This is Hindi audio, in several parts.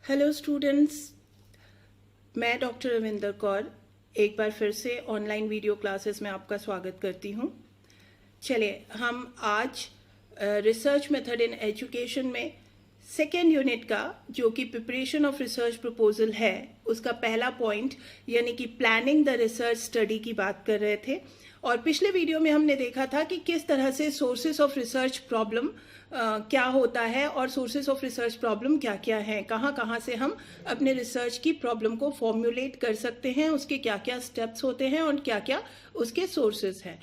हेलो स्टूडेंट्स, मैं डॉक्टर रविंदर कौर एक बार फिर से ऑनलाइन वीडियो क्लासेस में आपका स्वागत करती हूँ। चलिए हम आज रिसर्च मेथड इन एजुकेशन में सेकेंड यूनिट का जो कि प्रिपरेशन ऑफ रिसर्च प्रपोजल है उसका पहला पॉइंट यानी कि प्लानिंग द रिसर्च स्टडी की बात कर रहे थे। और पिछले वीडियो में हमने देखा था कि किस तरह से सोर्सेस ऑफ रिसर्च प्रॉब्लम क्या होता है और सोर्सेस ऑफ रिसर्च प्रॉब्लम क्या क्या है, कहाँ कहाँ से हम अपने रिसर्च की प्रॉब्लम को फॉर्मुलेट कर सकते हैं, उसके क्या क्या स्टेप्स होते हैं और क्या क्या उसके सोर्सेस हैं।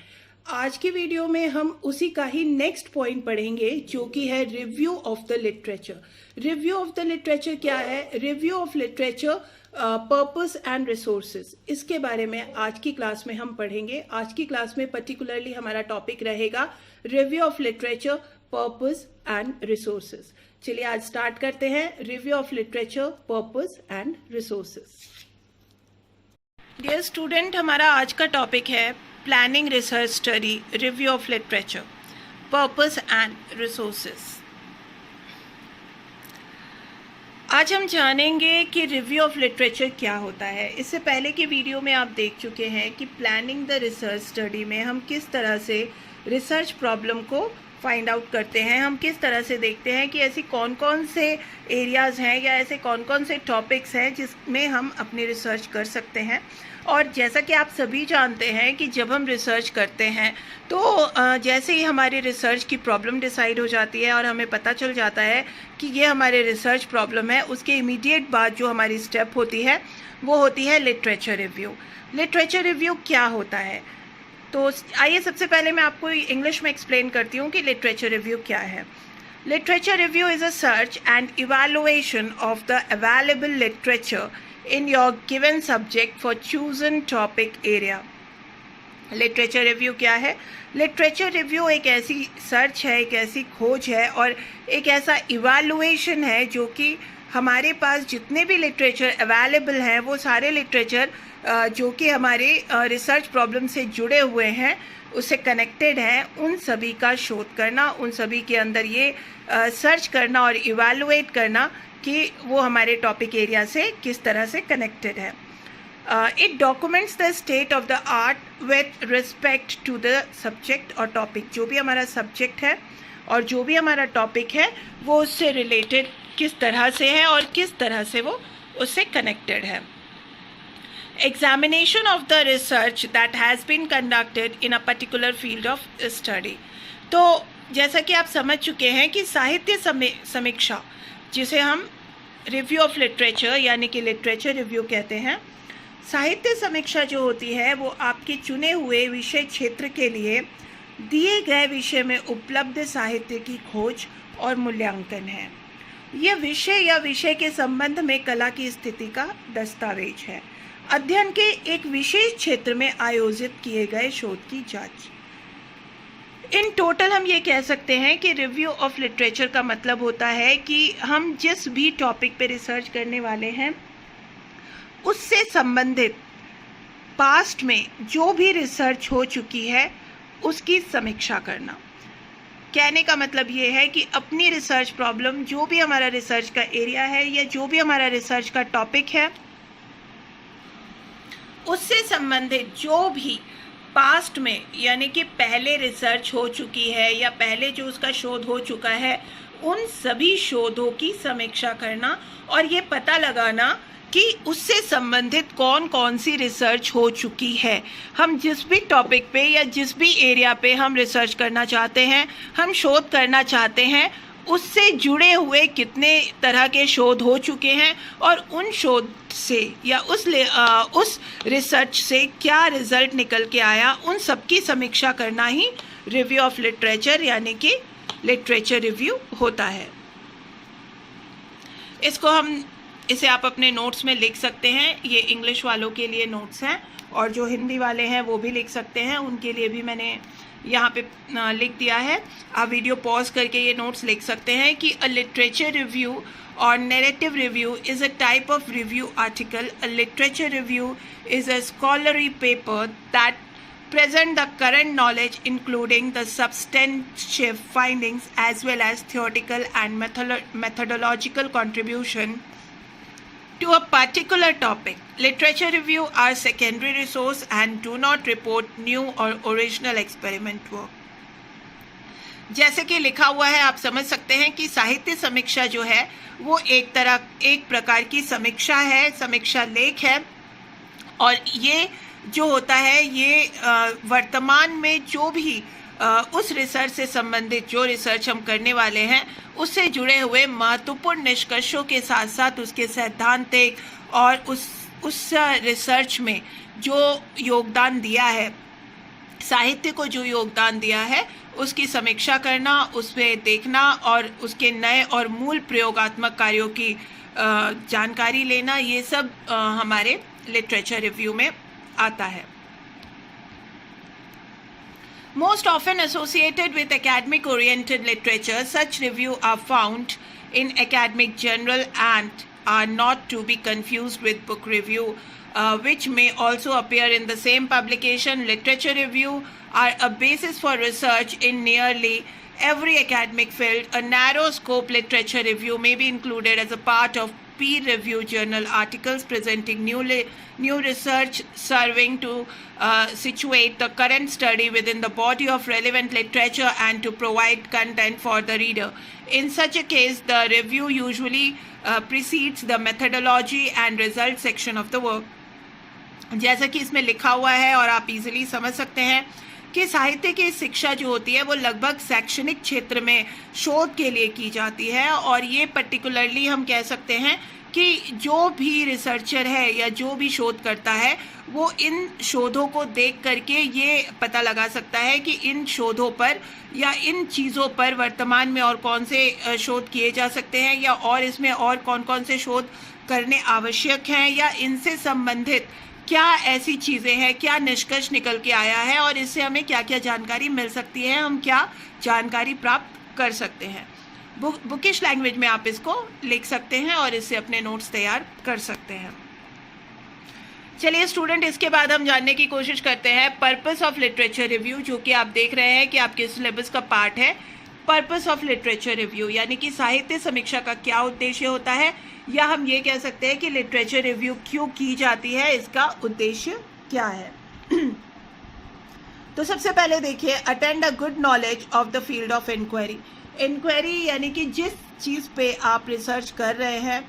आज की वीडियो में हम उसी का ही नेक्स्ट पॉइंट पढ़ेंगे जो कि है review of the literature. Review of the literature क्या है? Review of literature purpose and resources, इसके बारे में आज की क्लास में हम पढ़ेंगे। आज की क्लास में पर्टिकुलरली हमारा टॉपिक रहेगा review of literature purpose and resources. चलिए आज स्टार्ट करते हैं review of literature purpose and resources. Dear student, हमारा आज का टॉपिक है planning research study, review of literature purpose and resources. आज हम जानेंगे कि रिव्यू ऑफ लिटरेचर क्या होता है। इससे पहले के वीडियो में आप देख चुके हैं कि प्लानिंग द रिसर्च स्टडी में हम किस तरह से रिसर्च प्रॉब्लम को फाइंड आउट करते हैं, हम किस तरह से देखते हैं कि ऐसी कौन कौन से एरियाज़ हैं या ऐसे कौन कौन से टॉपिक्स हैं जिसमें हम अपनी रिसर्च कर सकते हैं। और जैसा कि आप सभी जानते हैं कि जब हम रिसर्च करते हैं तो जैसे ही हमारी रिसर्च की प्रॉब्लम डिसाइड हो जाती है और हमें पता चल जाता है कि ये हमारे रिसर्च प्रॉब्लम है, उसके इमीडिएट बाद जो हमारी स्टेप होती है वो होती है लिटरेचर रिव्यू। लिटरेचर रिव्यू क्या होता है? तो आइए सबसे पहले मैं आपको इंग्लिश में एक्सप्लेन करती हूँ कि लिटरेचर रिव्यू क्या है। Literature review is a search and evaluation of the available literature in your given subject for chosen topic area। Literature review क्या है? लिटरेचर रिव्यू एक ऐसी सर्च है, एक ऐसी खोज है और एक ऐसा इवैल्यूएशन है जो कि हमारे पास जितने भी लिटरेचर अवेलेबल हैं वो सारे लिटरेचर जो कि हमारे रिसर्च प्रॉब्लम से जुड़े हुए हैं, उससे कनेक्टेड हैं, उन सभी का शोध करना, उन सभी के अंदर ये सर्च करना और इवैल्यूएट करना कि वो हमारे टॉपिक एरिया से किस तरह से कनेक्टेड है। It documents the state of the art with respect to the subject और टॉपिक। जो भी हमारा सब्जेक्ट है और जो भी हमारा टॉपिक है वो उससे रिलेटेड किस तरह से है और किस तरह से वो उससे कनेक्टेड है। Examination of the research that has been conducted in a particular field of study. तो जैसा कि आप समझ चुके हैं कि साहित्य समीक्षा, जिसे हम रिव्यू ऑफ लिटरेचर यानी कि लिटरेचर रिव्यू कहते हैं, साहित्य समीक्षा जो होती है वो आपके चुने हुए विषय क्षेत्र के लिए दिए गए विषय में उपलब्ध साहित्य की खोज और मूल्यांकन है। यह विषय या विषय के संबंध में कला की स्थिति का दस्तावेज है। अध्ययन के एक विशेष क्षेत्र में आयोजित किए गए शोध की जांच। इन टोटल हम ये कह सकते हैं कि रिव्यू ऑफ लिटरेचर का मतलब होता है कि हम जिस भी टॉपिक पे रिसर्च करने वाले हैं उससे संबंधित पास्ट में जो भी रिसर्च हो चुकी है उसकी समीक्षा करना। कहने का मतलब ये है कि अपनी रिसर्च प्रॉब्लम, जो भी हमारा रिसर्च का एरिया है या जो भी हमारा रिसर्च का टॉपिक है, उससे संबंधित जो भी पास्ट में यानी कि पहले रिसर्च हो चुकी है या पहले जो उसका शोध हो चुका है, उन सभी शोधों की समीक्षा करना और ये पता लगाना कि उससे संबंधित कौन कौन सी रिसर्च हो चुकी है। हम जिस भी टॉपिक पे या जिस भी एरिया पे हम रिसर्च करना चाहते हैं, हम शोध करना चाहते हैं, उससे जुड़े हुए कितने तरह के शोध हो चुके हैं और उन शोध से या उस रिसर्च से क्या रिजल्ट निकल के आया, उन सब की समीक्षा करना ही रिव्यू ऑफ लिटरेचर यानी कि लिटरेचर रिव्यू होता है। इसे आप अपने नोट्स में लिख सकते हैं। ये इंग्लिश वालों के लिए नोट्स हैं और जो हिंदी वाले हैं वो भी लिख सकते हैं, उनके लिए भी मैंने यहाँ पे लिख दिया है। आप वीडियो पॉज करके ये नोट्स लिख सकते हैं कि अ literature review or narrative review is a type of review article. A literature review is a scholarly paper that present the current knowledge including the substantive findings as well as theoretical and methodological contribution to a particular topic. Literature review are secondary resource and do not report new or original experiment work. जैसे कि लिखा हुआ है, आप समझ सकते हैं कि साहित्य समीक्षा जो है वो एक प्रकार की समीक्षा है, समीक्षा लेख है, और ये जो होता है ये वर्तमान में जो भी उस रिसर्च से संबंधित जो रिसर्च हम करने वाले हैं उससे जुड़े हुए महत्वपूर्ण निष्कर्षों के साथ साथ उसके सैद्धांतिक और उस रिसर्च में जो योगदान दिया है, साहित्य को जो योगदान दिया है उसकी समीक्षा करना, उसमें देखना और उसके नए और मूल प्रयोगात्मक कार्यों की जानकारी लेना, ये सब हमारे लिटरेचर रिव्यू में आता है. Most often associated with academic oriented literature, such review are found in academic journal and are not to be confused with book review, which may also appear in the same publication. Literature review are a basis for research in nearly every academic field. A narrow scope literature review may be included as a part of peer review journal articles presenting new research, serving to situate the current study within the body of relevant literature and to provide content for the reader. In such a case, the review usually precedes the methodology and result section of the work. जैसा कि इसमें लिखा हुआ है और आप इजीली समझ सकते हैं कि साहित्य की शिक्षा जो होती है वो लगभग शैक्षणिक क्षेत्र में शोध के लिए की जाती है, और ये पर्टिकुलरली हम कह सकते हैं कि जो भी रिसर्चर है या जो भी शोध करता है वो इन शोधों को देख करके ये पता लगा सकता है कि इन शोधों पर या इन चीज़ों पर वर्तमान में और कौन से शोध किए जा सकते हैं, या और इसमें और कौन कौन से शोध करने आवश्यक हैं, या इनसे संबंधित क्या ऐसी चीज़ें हैं, क्या निष्कर्ष निकल के आया है और इससे हमें क्या क्या जानकारी मिल सकती है, हम क्या जानकारी प्राप्त कर सकते हैं. बुकिश लैंग्वेज में आप इसको लिख सकते हैं और इससे अपने नोट्स तैयार कर सकते हैं. चलिए स्टूडेंट, इसके बाद हम जानने की कोशिश करते हैं पर्पस ऑफ लिटरेचर रिव्यू, जो कि आप देख रहे हैं कि आपके सिलेबस का पार्ट है. पर्पस ऑफ लिटरेचर रिव्यू यानी कि साहित्य समीक्षा का क्या उद्देश्य होता है, या हम ये कह सकते हैं कि लिटरेचर रिव्यू क्यों की जाती है, इसका उद्देश्य क्या है. तो सबसे पहले देखिए, attend a good knowledge of the field of inquiry. Inquiry यानी कि जिस चीज़ पे आप रिसर्च कर रहे हैं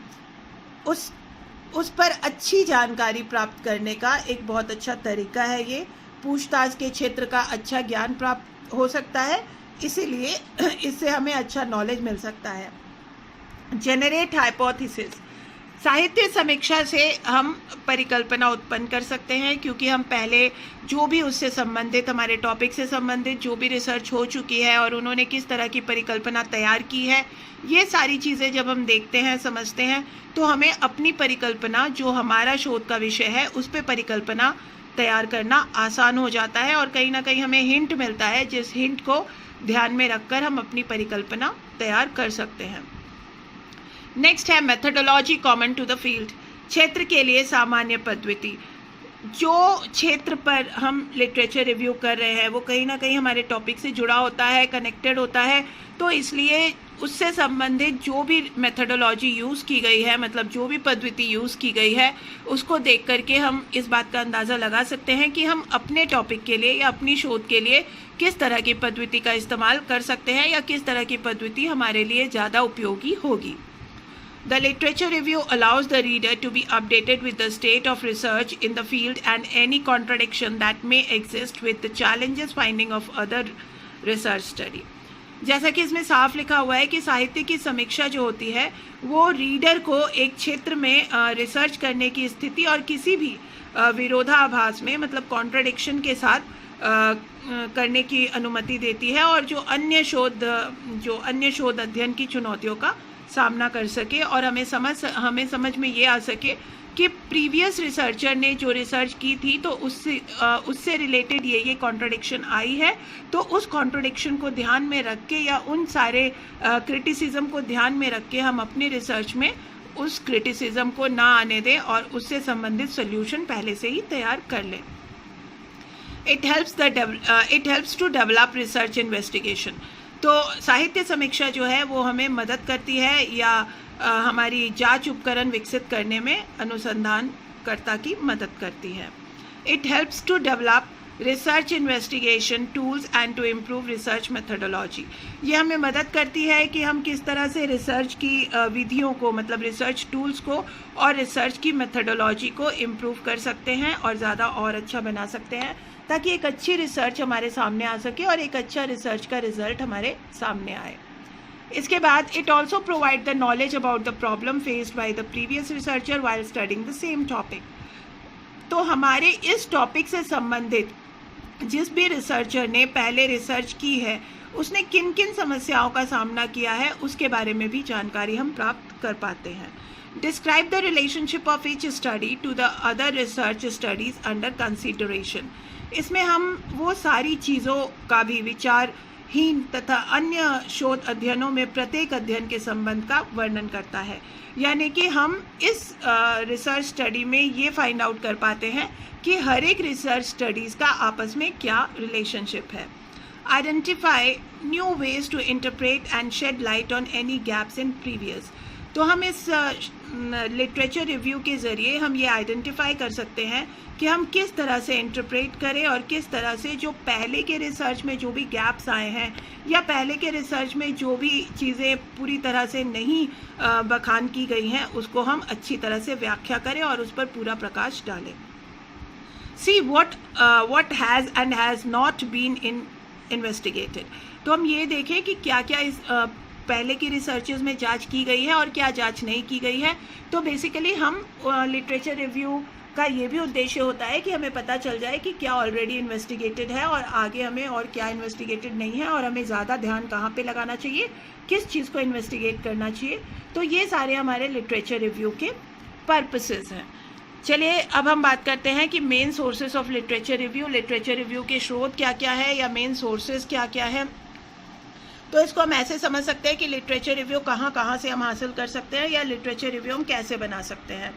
उस पर अच्छी जानकारी प्राप्त करने का एक बहुत अच्छा तरीका है. ये पूछताछ के क्षेत्र का अच्छा ज्ञान प्राप्त हो सकता है, इसीलिए इससे हमें अच्छा नॉलेज मिल सकता है. Generate hypothesis. साहित्य समीक्षा से हम परिकल्पना उत्पन्न कर सकते हैं, क्योंकि हम पहले जो भी उससे संबंधित हमारे टॉपिक से संबंधित जो भी रिसर्च हो चुकी है और उन्होंने किस तरह की परिकल्पना तैयार की है, ये सारी चीज़ें जब हम देखते हैं, समझते हैं, तो हमें अपनी परिकल्पना जो हमारा शोध का विषय है उस पर परिकल्पना तैयार करना आसान हो जाता है, और कहीं ना कहीं हमें हिंट मिलता है, जिस हिंट को ध्यान में रखकर हम अपनी परिकल्पना तैयार कर सकते हैं. नेक्स्ट है methodology common to the field. क्षेत्र के लिए सामान्य पद्धति. जो क्षेत्र पर हम लिटरेचर रिव्यू कर रहे हैं वो कहीं ना कहीं हमारे टॉपिक से जुड़ा होता है, कनेक्टेड होता है, तो इसलिए उससे संबंधित जो भी मेथडोलॉजी यूज़ की गई है, मतलब जो भी पद्धति यूज़ की गई है, उसको देख करके हम इस बात का अंदाज़ा लगा सकते हैं कि हम अपने टॉपिक के लिए या अपनी शोध के लिए किस तरह की पद्धति का इस्तेमाल कर सकते हैं, या किस तरह की पद्धति हमारे लिए ज़्यादा उपयोगी होगी. The literature review allows the reader to be updated with the state of research in the field and any contradiction that may exist with the challenges finding of other research study. जैसा कि इसमें साफ लिखा हुआ है कि साहित्य की समीक्षा जो होती है वो रीडर को एक क्षेत्र में रिसर्च करने की स्थिति और किसी भी विरोधाभास में, मतलब कॉन्ट्रडिक्शन के साथ करने की अनुमति देती है, और जो अन्य शोध अध्ययन की चुनौतियों का सामना कर सके, और हमें समझ में ये आ सके कि प्रीवियस रिसर्चर ने जो रिसर्च की थी तो उससे रिलेटेड ये कॉन्ट्रडिक्शन आई है, तो उस कॉन्ट्रडिक्शन को ध्यान में रख के या उन सारे क्रिटिसिज्म को ध्यान में रख के हम अपनी रिसर्च में उस क्रिटिसिज्म को ना आने दें और उससे संबंधित सोल्यूशन पहले से ही तैयार कर लें. It helps to develop research investigation. तो साहित्य समीक्षा जो है वो हमें मदद करती है या हमारी जांच उपकरण विकसित करने में अनुसंधानकर्ता की मदद करती है। It helps to develop research investigation tools and to improve research methodology. ये हमें मदद करती है कि हम किस तरह से रिसर्च की विधियों को, मतलब रिसर्च टूल्स को और रिसर्च की मेथडोलॉजी को इम्प्रूव कर सकते हैं और ज़्यादा और अच्छा बना सकते हैं, ताकि एक अच्छी रिसर्च हमारे सामने आ सके और एक अच्छा रिसर्च का रिजल्ट हमारे सामने आए। इसके बाद it also provide the knowledge about the problem faced by the previous researcher while studying the same topic. तो हमारे इस टॉपिक से संबंधित जिस भी रिसर्चर ने पहले रिसर्च की है उसने किन किन समस्याओं का सामना किया है उसके बारे में भी जानकारी हम प्राप्त कर पाते हैं। Describe the relationship of each study to the other research studies under consideration. इसमें हम वो सारी चीज़ों का भी विचारहीन तथा अन्य शोध अध्ययनों में प्रत्येक अध्ययन के संबंध का वर्णन करता है। यानी कि हम इस रिसर्च स्टडी में ये फाइंड आउट कर पाते हैं कि हर एक रिसर्च स्टडीज़ का आपस में क्या रिलेशनशिप है। Identify new ways to interpret and shed light on any gaps in previous. तो हम इस लिटरेचर रिव्यू के ज़रिए हम ये आइडेंटिफाई कर सकते हैं कि हम किस तरह से इंटरप्रेट करें और किस तरह से जो पहले के रिसर्च में जो भी गैप्स आए हैं या पहले के रिसर्च में जो भी चीज़ें पूरी तरह से नहीं बखान की गई हैं उसको हम अच्छी तरह से व्याख्या करें और उस पर पूरा प्रकाश डालें। सी what has and has not been investigated। तो हम ये देखें कि क्या क्या इस पहले की रिसर्चेस में जांच की गई है और क्या जांच नहीं की गई है। तो बेसिकली हम लिटरेचर रिव्यू का ये भी उद्देश्य होता है कि हमें पता चल जाए कि क्या ऑलरेडी इन्वेस्टिगेटेड है और आगे हमें और क्या इन्वेस्टिगेटेड नहीं है और हमें ज़्यादा ध्यान कहाँ पे लगाना चाहिए, किस चीज़ को इन्वेस्टिगेट करना चाहिए। तो ये सारे हमारे लिटरेचर रिव्यू के पर्पसेस हैं। चलिए अब हम बात करते हैं कि main sources of literature review के स्रोत क्या क्या है या मेन सोर्सेज क्या क्या है। तो इसको हम ऐसे समझ सकते हैं कि लिटरेचर रिव्यू कहाँ कहाँ से हम हासिल कर सकते हैं या लिटरेचर रिव्यू हम कैसे बना सकते हैं।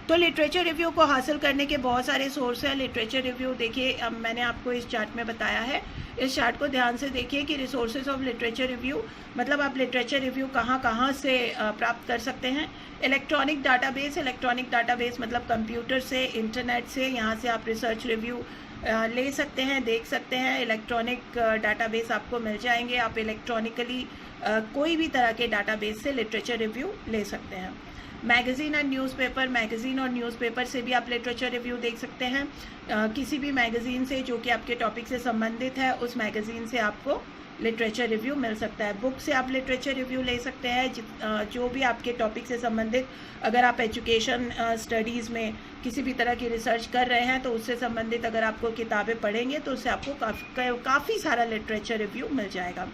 तो लिटरेचर रिव्यू को हासिल करने के बहुत सारे सोर्स हैं। लिटरेचर रिव्यू देखिए, अब मैंने आपको इस चार्ट में बताया है, इस चार्ट को ध्यान से देखिए कि रिसोर्सेज ऑफ लिटरेचर रिव्यू मतलब आप लिटरेचर रिव्यू कहाँ कहाँ से प्राप्त कर सकते हैं। इलेक्ट्रॉनिक डाटाबेस मतलब कंप्यूटर से, इंटरनेट से, यहाँ से आप रिसर्च रिव्यू ले सकते हैं, देख सकते हैं। इलेक्ट्रॉनिक डाटाबेस आपको मिल जाएंगे, आप इलेक्ट्रॉनिकली कोई भी तरह के डाटाबेस से लिटरेचर रिव्यू ले सकते हैं। मैगज़ीन और न्यूज़पेपर से भी आप लिटरेचर रिव्यू देख सकते हैं। किसी भी मैगज़ीन से जो कि आपके टॉपिक से संबंधित है उस मैगज़ीन से आपको लिटरेचर रिव्यू मिल सकता है। बुक से आप लिटरेचर रिव्यू ले सकते हैं जो भी आपके टॉपिक से संबंधित, अगर आप एजुकेशन स्टडीज़ में किसी भी तरह की रिसर्च कर रहे हैं तो उससे संबंधित अगर आपको किताबें पढ़ेंगे तो उससे आपको काफ़ी सारा लिटरेचर रिव्यू मिल जाएगा।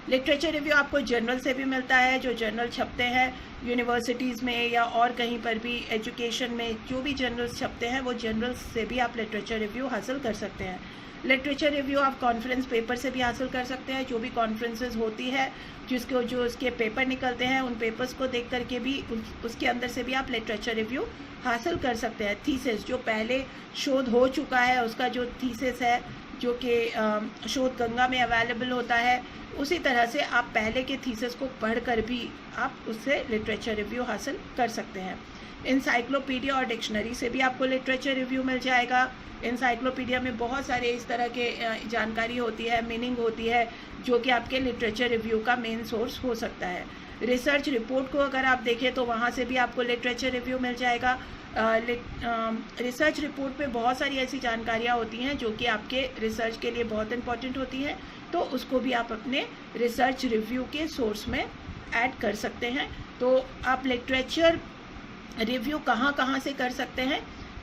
लिटरेचर रिव्यू आपको जर्नल से भी मिलता है, जो जर्नल छपते हैं यूनिवर्सिटीज़ में या और कहीं पर भी एजुकेशन में जो भी जर्नल्स छपते हैं वो जर्नल्स से भी आप लिटरेचर रिव्यू हासिल कर सकते हैं। लिटरेचर रिव्यू आप कॉन्फ्रेंस पेपर से भी हासिल कर सकते हैं। जो भी कॉन्फ्रेंसेस होती है जो उसके पेपर निकलते हैं उन पेपर्स को देख करके भी उसके अंदर से भी आप लिटरेचर रिव्यू हासिल कर सकते हैं। थीसिस, जो पहले शोध हो चुका है उसका जो थीसिस है जो कि शोध गंगा में अवेलेबल होता है, उसी तरह से आप पहले के थीसिस को पढ़कर भी आप उससे लिटरेचर रिव्यू हासिल कर सकते हैं। इंसाइक्लोपीडिया और डिक्शनरी से भी आपको लिटरेचर रिव्यू मिल जाएगा। इंसाइक्लोपीडिया में बहुत सारे इस तरह के जानकारी होती है, मीनिंग होती है, जो कि आपके लिटरेचर रिव्यू का मेन सोर्स हो सकता है। रिसर्च रिपोर्ट को अगर आप देखें तो वहाँ से भी आपको लिटरेचर रिव्यू मिल जाएगा। रिसर्च रिपोर्ट पे बहुत सारी ऐसी जानकारियाँ होती हैं जो कि आपके रिसर्च के लिए बहुत इंपॉर्टेंट होती हैं, तो उसको भी आप अपने रिसर्च रिव्यू के सोर्स में ऐड कर सकते हैं। तो आप लिटरेचर रिव्यू कहाँ कहाँ से कर सकते हैं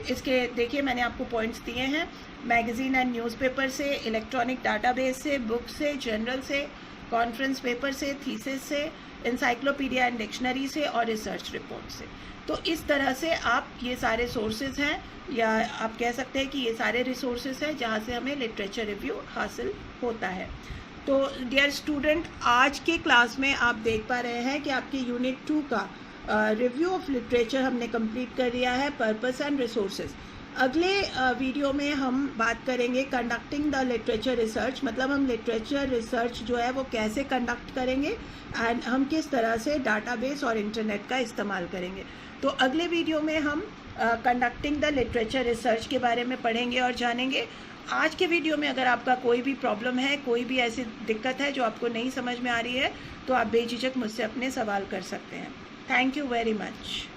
इसके देखिए मैंने आपको पॉइंट्स दिए हैं। मैगज़ीन एंड न्यूज़पेपर से, इलेक्ट्रॉनिक डाटाबेस से, बुक से, जर्नल से, कॉन्फ्रेंस पेपर से, थीसिस से, इंसाइक्लोपीडिया एंड डिक्शनरी से और रिसर्च रिपोर्ट से। तो इस तरह से आप ये सारे सोर्सेज हैं या आप कह सकते हैं कि ये सारे रिसोर्सेज हैं जहाँ से हमें लिटरेचर रिव्यू हासिल होता है। तो डियर स्टूडेंट, आज के क्लास में आप देख पा रहे हैं कि आपके यूनिट 2 का रिव्यू ऑफ लिटरेचर हमने कंप्लीट कर दिया है, पर्पस एंड रिसोर्सेज। अगले वीडियो में हम बात करेंगे कंडक्टिंग द लिटरेचर रिसर्च, मतलब हम लिटरेचर रिसर्च जो है वो कैसे कंडक्ट करेंगे एंड हम किस तरह से डाटाबेस और इंटरनेट का इस्तेमाल करेंगे। तो अगले वीडियो में हम कंडक्टिंग द लिटरेचर रिसर्च के बारे में पढ़ेंगे और जानेंगे। आज के वीडियो में अगर आपका कोई भी प्रॉब्लम है, कोई भी ऐसी दिक्कत है जो आपको नहीं समझ में आ रही है, तो आप बेझिझक मुझसे अपने सवाल कर सकते हैं। Thank you very much.